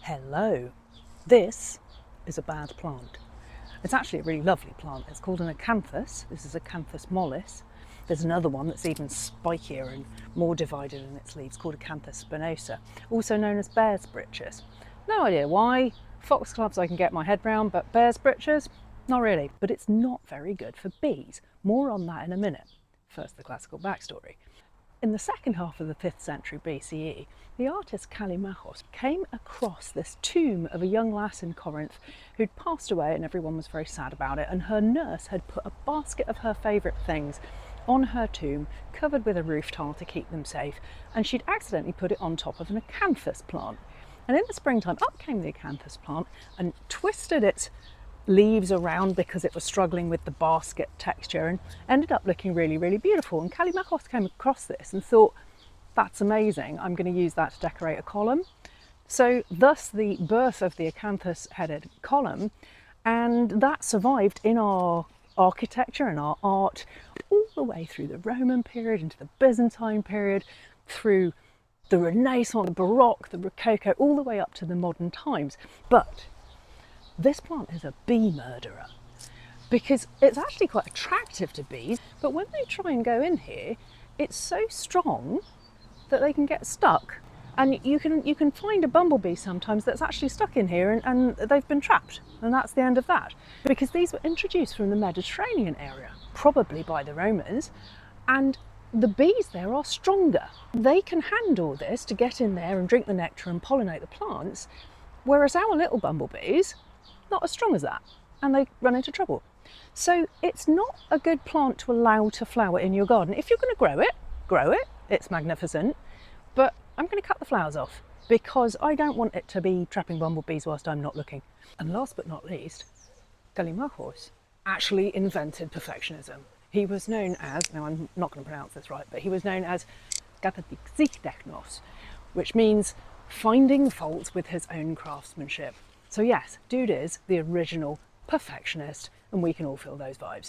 Hello, this is a bad plant. It's actually a really lovely plant. It's called an Acanthus. This is Acanthus mollis. There's another one that's even spikier and more divided in its leaves called Acanthus spinosa, also known as bear's breeches. No idea why. Foxgloves I can get my head round, but bear's breeches, not really. But it's not very good for bees. More on that in a minute. First, the classical backstory. In the second half of the 5th century BCE, the artist Callimachus came across this tomb of a young lass in Corinth who'd passed away, and everyone was very sad about it, and her nurse had put a basket of her favourite things on her tomb, covered with a roof tile to keep them safe, and she'd accidentally put it on top of an acanthus plant. And in the springtime, up came the acanthus plant and twisted its leaves around because it was struggling with the basket texture and ended up looking really, really beautiful. And Callimachus came across this and thought, that's amazing, I'm going to use that to decorate a column. So thus the birth of the acanthus headed column, and that survived in our architecture and our art all the way through the Roman period, into the Byzantine period, through the Renaissance, the Baroque, the Rococo, all the way up to the modern times. But this plant is a bee murderer because it's actually quite attractive to bees, but when they try and go in here, it's so strong that they can get stuck. And you can find a bumblebee sometimes that's actually stuck in here and they've been trapped, and that's the end of that. Because these were introduced from the Mediterranean area, probably by the Romans, and the bees there are stronger. They can handle this to get in there and drink the nectar and pollinate the plants, whereas our little bumblebees, not as strong as that, and they run into trouble. So it's not a good plant to allow to flower in your garden. If you're going to grow it, it's magnificent, but I'm going to cut the flowers off because I don't want it to be trapping bumblebees whilst I'm not looking. And last but not least, Callimachus actually invented perfectionism. He was known as, now I'm not going to pronounce this right, but he was known as katatixikteknos, which means finding faults with his own craftsmanship. So yes, dude is the original perfectionist, and we can all feel those vibes.